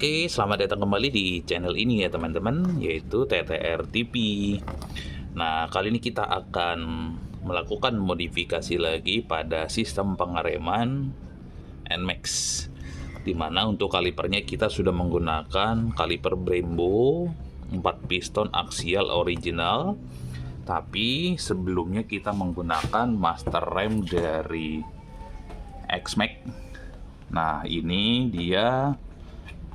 Oke, selamat datang kembali di channel ini ya teman-teman, yaitu TTR TV. Nah, kali ini kita akan melakukan modifikasi lagi pada sistem pengereman NMAX. Dimana untuk kalipernya kita sudah menggunakan kaliper Brembo 4 piston aksial original. Tapi sebelumnya kita menggunakan master rem dari X-Max. Nah, ini dia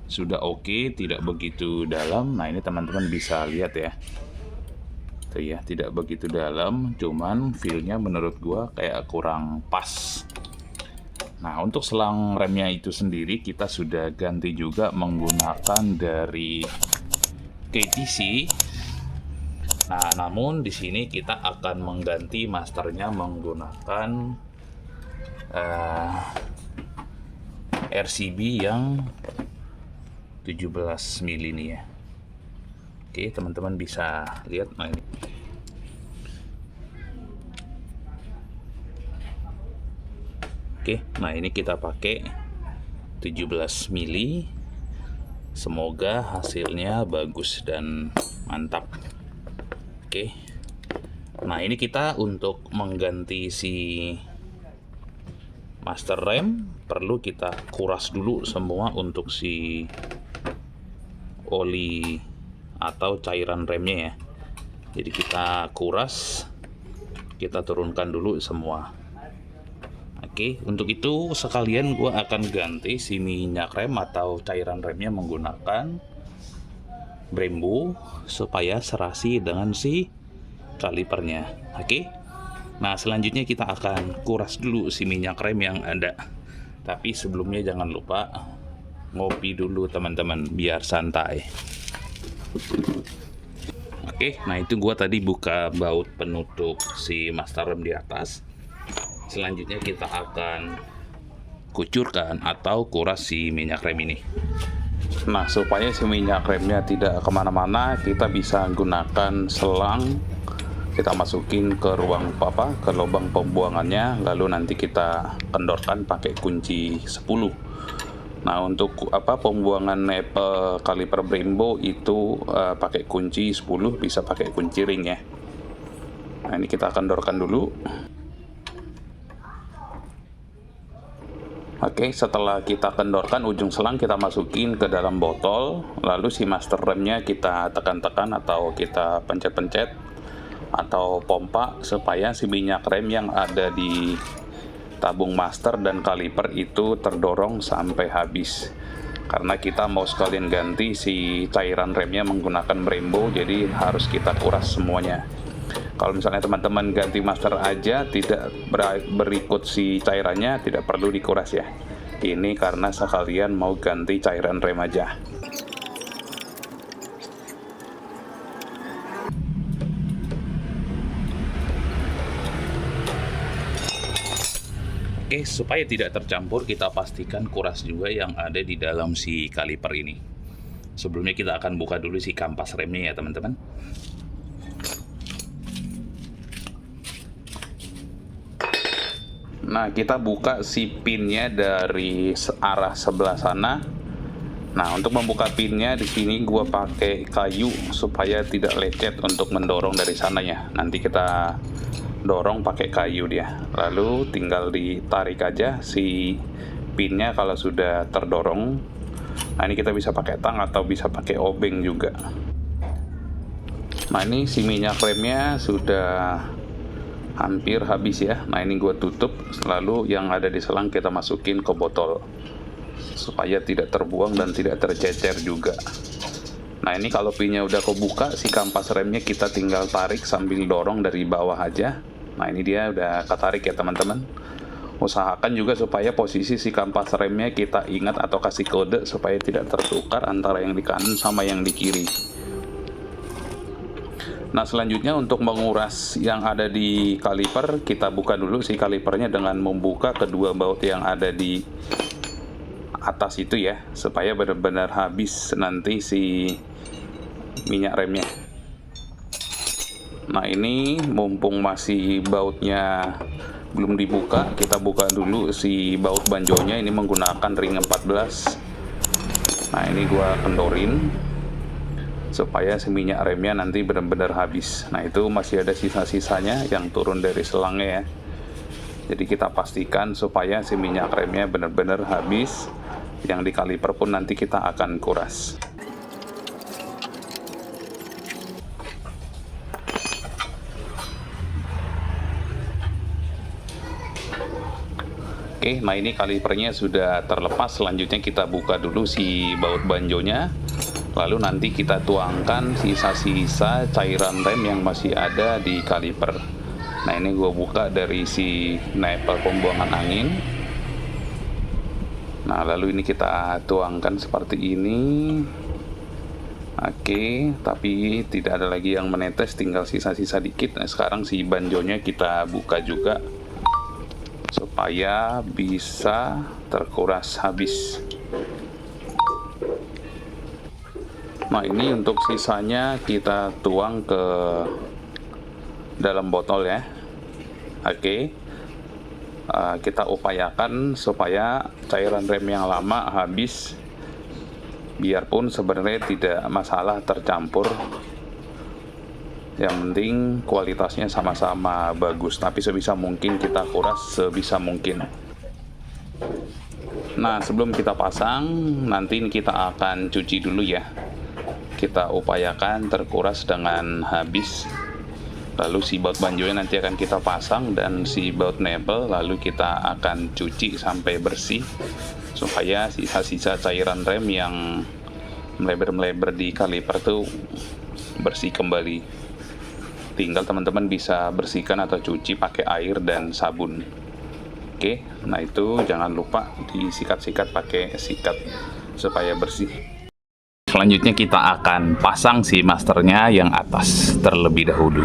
sudah oke, tidak begitu dalam. Nah, ini teman-teman bisa lihat ya. Tuh ya, tidak begitu dalam, cuman feel-nya menurut gua kayak kurang pas. Nah, untuk selang remnya itu sendiri kita sudah ganti juga menggunakan dari KTC. Nah, namun di sini kita akan mengganti masternya menggunakan RCB yang 17 mili nih ya. Oke, teman-teman bisa lihat. Nah, ini. Oke, nah ini kita pakai 17 mili. Semoga hasilnya bagus dan mantap. Oke. Nah, ini kita untuk mengganti si master rem perlu kita kuras dulu semua untuk si oli atau cairan remnya ya. Jadi kita kuras, kita turunkan dulu semua. Oke, untuk itu sekalian gua akan ganti si minyak rem atau cairan remnya menggunakan Brembo supaya serasi dengan si kalipernya. Oke. Nah, selanjutnya kita akan kuras dulu si minyak rem yang ada. Tapi sebelumnya jangan lupa ngopi dulu teman-teman biar santai. Oke, nah itu gua tadi buka baut penutup si master rem di atas. Selanjutnya kita akan kucurkan atau kuras si minyak rem ini. Nah, supaya si minyak remnya tidak kemana-mana, kita bisa gunakan selang. Kita masukin ke ruang ke lubang pembuangannya, lalu nanti kita kendorkan pakai kunci 10. Nah, untuk pembuangan kaliper Brembo itu pakai kunci 10, bisa pakai kunci ring ya. Nah, ini kita kendorkan dulu. Oke, setelah kita kendorkan ujung selang kita masukin ke dalam botol, lalu si master remnya kita tekan-tekan atau kita pencet-pencet atau pompa supaya si minyak rem yang ada di tabung master dan kaliper itu terdorong sampai habis. Karena kita mau sekalian ganti si cairan remnya menggunakan Brembo, jadi harus kita kuras semuanya. Kalau misalnya teman-teman ganti master aja tidak berikut si cairannya, tidak perlu dikuras ya. Ini karena sekalian mau ganti cairan rem aja. Oke, supaya tidak tercampur kita pastikan kuras juga yang ada di dalam si kaliper ini. Sebelumnya kita akan buka dulu si kampas remnya ya teman-teman. Nah, kita buka si pinnya dari arah sebelah sana. Nah, untuk membuka pinnya di sini gua pakai kayu supaya tidak lecet untuk mendorong dari sananya. Nanti kita dorong pakai kayu dia. Lalu tinggal ditarik aja si pinnya kalau sudah terdorong. Nah, ini kita bisa pakai tang atau bisa pakai obeng juga. Nah, ini si minyak remnya sudah hampir habis ya. Nah, ini gue tutup, lalu yang ada di selang kita masukin ke botol supaya tidak terbuang dan tidak tercecer juga. Nah, ini kalau pinnya udah kebuka, si kampas remnya kita tinggal tarik sambil dorong dari bawah aja. Nah, ini dia udah ketarik ya teman-teman. Usahakan juga supaya posisi si kampas remnya kita ingat atau kasih kode supaya tidak tertukar antara yang di kanan sama yang di kiri. Nah, selanjutnya untuk menguras yang ada di kaliper, kita buka dulu si kalipernya dengan membuka kedua baut yang ada di atas itu ya, supaya benar-benar habis nanti si minyak remnya. Nah, ini mumpung masih bautnya belum dibuka, kita buka dulu si baut banjonya. Ini menggunakan ring 14. Nah ini gua kendorin supaya si minyak remnya nanti benar-benar habis. Nah itu masih ada sisa-sisanya yang turun dari selangnya ya. Jadi kita pastikan supaya si minyak remnya benar-benar habis. Yang di kaliper pun nanti kita akan kuras. Oke, nah ini kalipernya sudah terlepas. Selanjutnya kita buka dulu si baut banjonya. Lalu nanti kita tuangkan sisa-sisa cairan rem yang masih ada di kaliper. Nah ini gue buka dari si nipple pembuangan angin. Nah lalu ini kita tuangkan seperti ini. Oke, tapi tidak ada lagi yang menetes, tinggal sisa-sisa dikit. Nah sekarang si banjonya kita buka juga supaya bisa terkuras habis. Nah ini untuk sisanya kita tuang ke dalam botol ya. Oke, kita upayakan supaya cairan rem yang lama habis, biarpun sebenarnya tidak masalah tercampur, yang penting kualitasnya sama-sama bagus. Tapi sebisa mungkin kita kuras sebisa mungkin. Nah sebelum kita pasang, nanti kita akan cuci dulu ya. Kita upayakan terkuras dengan habis. Lalu si baut banjonya nanti akan kita pasang, dan si baut nipple lalu kita akan cuci sampai bersih supaya sisa-sisa cairan rem yang melebar-melebar di kaliper tuh bersih kembali. Tinggal teman-teman bisa bersihkan atau cuci pakai air dan sabun. Oke, nah itu jangan lupa disikat-sikat pakai sikat supaya bersih. Selanjutnya kita akan pasang si masternya yang atas terlebih dahulu.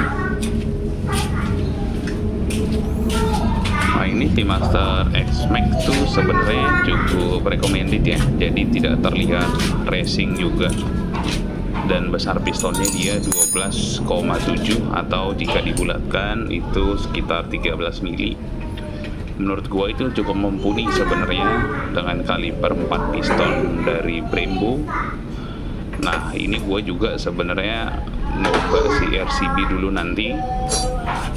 Nah ini si master X-Max tuh sebenarnya cukup recommended ya, jadi tidak terlihat racing juga. Dan besar pistonnya dia 12,7 atau jika dibulatkan itu sekitar 13 mili. Menurut gua itu cukup mumpuni sebenarnya dengan kaliper 4 piston dari Brembo. Nah ini gue juga sebenarnya nyoba si RCB dulu nanti.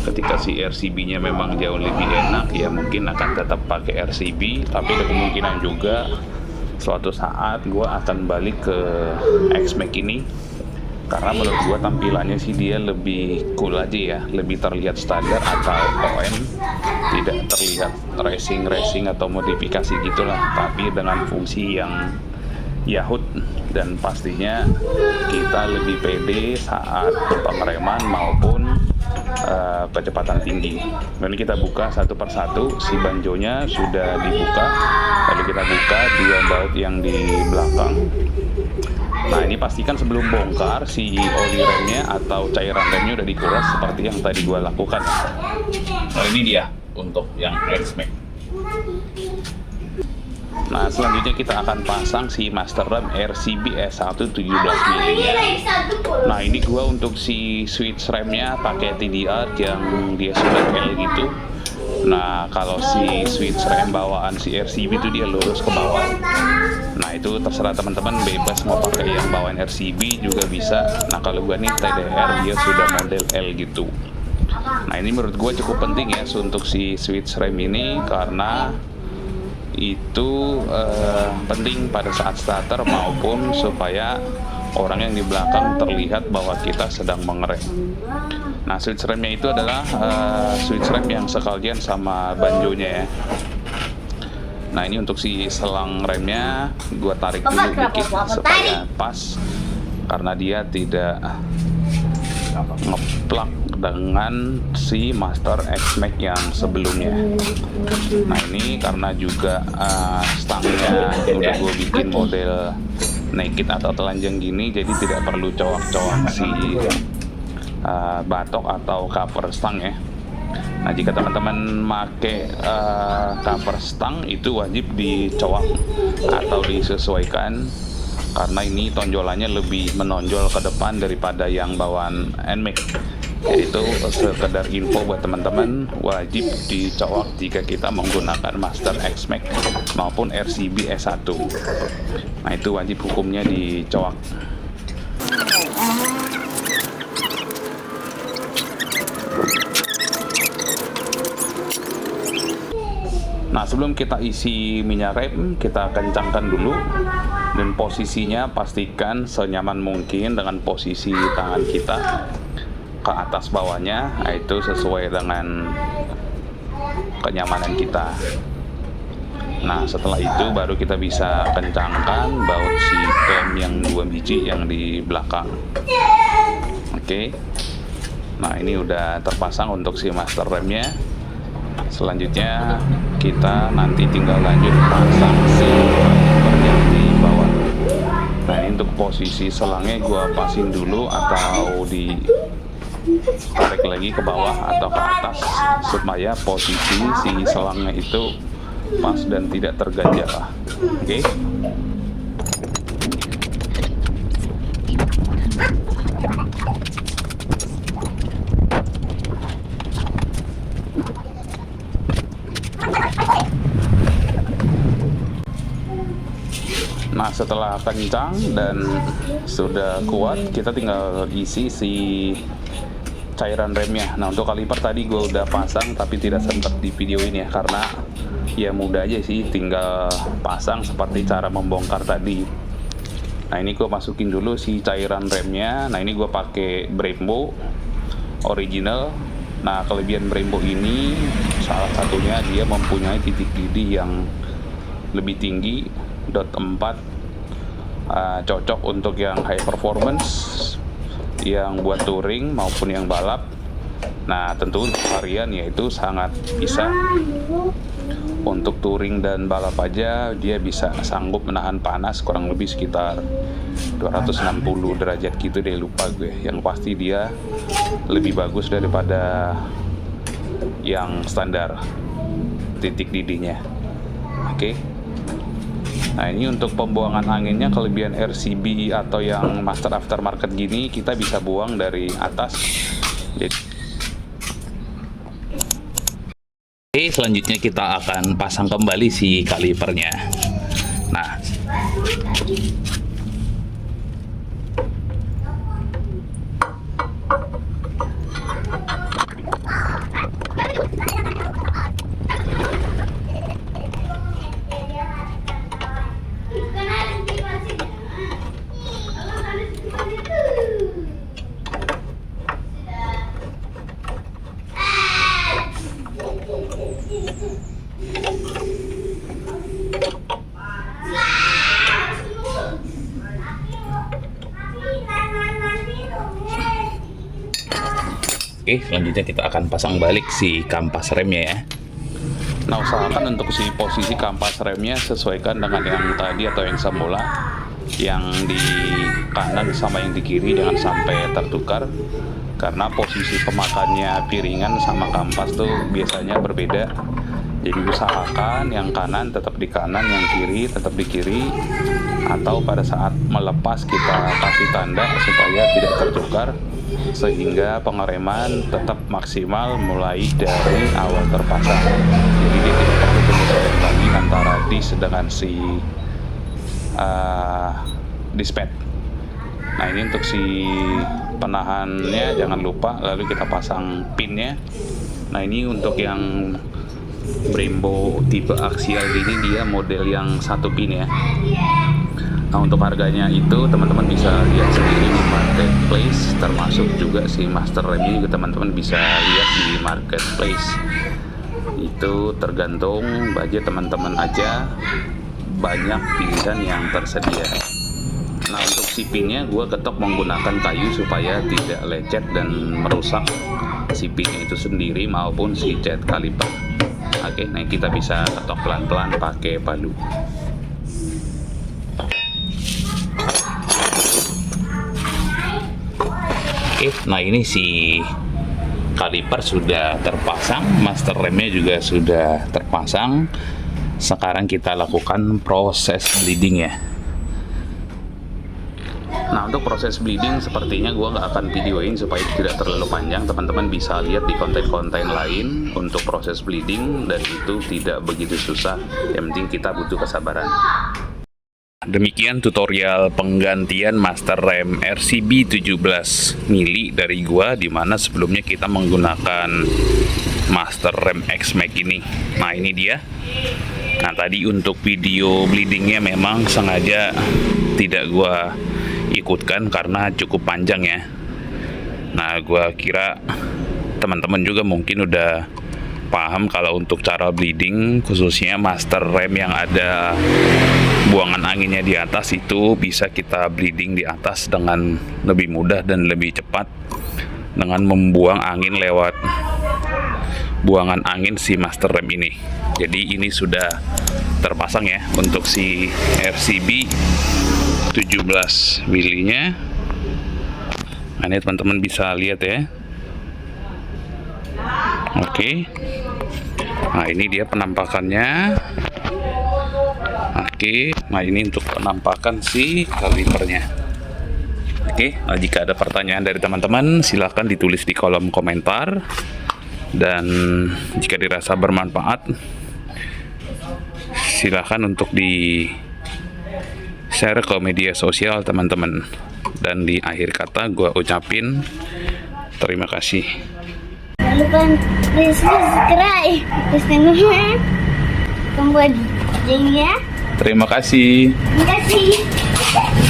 Ketika si RCB nya memang jauh lebih enak ya mungkin akan tetap pakai RCB, tapi ada kemungkinan juga suatu saat gue akan balik ke X-Max ini, karena menurut gue tampilannya sih dia lebih cool aja ya, lebih terlihat standar atau OM, tidak terlihat racing atau modifikasi gitulah, tapi dengan fungsi yang Yahut, dan pastinya kita lebih pede saat pengereman maupun kecepatan tinggi. Ini kita buka satu persatu, si banjonya sudah dibuka, lalu kita buka dua baut yang di belakang. Nah ini pastikan sebelum bongkar si oli remnya atau cairan remnya udah dikuras seperti yang tadi gua lakukan. Nah ini dia untuk yang X-Max. Nah selanjutnya kita akan pasang si master rem RCB S1 17 mili nya. Nah ini gua untuk si switch remnya pakai TDR yang dia sudah L gitu. Nah kalau si switch rem bawaan si RCB itu dia lurus ke bawah. Nah itu terserah teman-teman, bebas mau pakai yang bawaan RCB juga bisa. Nah kalau gua nih TDR dia sudah model L gitu. Nah ini menurut gua cukup penting ya untuk si switch rem ini, karena itu penting pada saat starter maupun supaya orang yang di belakang terlihat bahwa kita sedang mengerem. Nah switch remnya itu adalah switch rem yang sekalian sama banjonya ya. Nah ini untuk si selang remnya gua tarik dulu dikit supaya pas, karena dia tidak ngeplak dengan si Master X-Max yang sebelumnya. Nah ini karena juga stangnya udah gue bikin model naked atau telanjang gini, jadi tidak perlu cowok-cowok si batok atau cover stang ya. Nah jika teman-teman make cover stang itu wajib dicowok atau disesuaikan, karena ini tonjolannya lebih menonjol ke depan daripada yang bawaan NMAX. Yaitu sekedar info buat teman-teman, wajib dicowok jika kita menggunakan Master X-Max maupun RCB S1. Nah, itu wajib hukumnya dicowok. Nah, sebelum kita isi minyak rem, kita kencangkan dulu, dan posisinya pastikan senyaman mungkin dengan posisi tangan kita ke atas bawahnya, yaitu sesuai dengan kenyamanan kita. Nah, setelah itu baru kita bisa kencangkan baut si klem yang 2 biji yang di belakang. Oke. Nah, ini udah terpasang untuk si master remnya. Selanjutnya kita nanti tinggal lanjut pasang si kalipernya di bawah. Nah, ini untuk posisi selangnya gua pasin dulu atau ditarik lagi ke bawah atau ke atas supaya posisi si selangnya itu pas dan tidak terganjal. Oke. Nah, setelah kencang dan sudah kuat, kita tinggal isi si cairan remnya. Nah, untuk kaliper tadi gue udah pasang tapi tidak sempat di videoin ya, karena ya mudah aja sih, tinggal pasang seperti cara membongkar tadi. Nah, ini gue masukin dulu si cairan remnya. Nah, ini gue pakai Brembo original. Nah, kelebihan Brembo ini salah satunya dia mempunyai titik didih yang lebih tinggi, dot 4, cocok untuk yang high performance, yang buat touring maupun yang balap. Nah, tentu untuk harian yaitu sangat bisa. Untuk touring dan balap aja dia bisa sanggup menahan panas kurang lebih sekitar 260 derajat gitu deh, lupa gue. Yang pasti dia lebih bagus daripada yang standar titik didihnya. Oke. Nah, ini untuk pembuangan anginnya, kelebihan RCB atau yang master aftermarket gini kita bisa buang dari atas. Oke, selanjutnya kita akan pasang kembali si kalipernya. Nah, oke, selanjutnya kita akan pasang balik si kampas remnya ya. Nah, usahakan untuk si posisi kampas remnya sesuaikan dengan yang tadi atau yang semula. Yang di kanan sama yang di kiri jangan sampai tertukar, karena posisi pemakannya piringan sama kampas tuh biasanya berbeda. Jadi usahakan yang kanan tetap di kanan, yang kiri tetap di kiri, atau pada saat melepas kita kasih tanda supaya tidak tertukar, sehingga pengereman tetap maksimal mulai dari awal terpasang. Jadi dia tidak perlu penyesuaian lagi antara dis dengan si dispatch. Nah, ini untuk si penahannya jangan lupa, lalu kita pasang pinnya. Nah, ini untuk yang Brembo tipe aksial ini dia model yang 1 pin ya. Nah, untuk harganya itu teman-teman bisa lihat sendiri di marketplace, termasuk juga si master remnya juga teman-teman bisa lihat di marketplace. Itu tergantung budget teman-teman aja, banyak pilihan yang tersedia. Nah, untuk si pinnya gue ketok menggunakan kayu supaya tidak lecet dan merusak si pinnya itu sendiri maupun si cat kaliper. Oke, nah kita bisa ketok pelan-pelan pakai palu. Oke, nah ini si kaliper sudah terpasang, master remnya juga sudah terpasang. Sekarang kita lakukan proses bleeding ya. Nah, untuk proses bleeding sepertinya gue nggak akan videoin supaya tidak terlalu panjang. Teman-teman bisa lihat di konten-konten lain untuk proses bleeding, dan itu tidak begitu susah. Yang penting kita butuh kesabaran. Demikian tutorial penggantian master rem RCB 17 mili dari gua, dimana sebelumnya kita menggunakan master rem X-Max ini. Nah, ini dia. Nah, tadi untuk video bleedingnya memang sengaja tidak gua ikutkan karena cukup panjang ya. Nah, gua kira teman-teman juga mungkin udah paham kalau untuk cara bleeding, khususnya master rem yang ada buangan anginnya di atas, itu bisa kita bleeding di atas dengan lebih mudah dan lebih cepat dengan membuang angin lewat buangan angin si master rem ini. Jadi ini sudah terpasang ya untuk si RCB 17 milinya. Nah, ini teman-teman bisa lihat ya. Oke. Nah, ini dia penampakannya. Oke, nah ini untuk penampakan si kalipernya. Oke, nah jika ada pertanyaan dari teman-teman silahkan ditulis di kolom komentar, dan jika dirasa bermanfaat silahkan untuk di share ke media sosial teman-teman. Dan di akhir kata gue ucapin terima kasih. Jangan lupa subscribe, tombol loncengnya. Terima kasih. Terima kasih.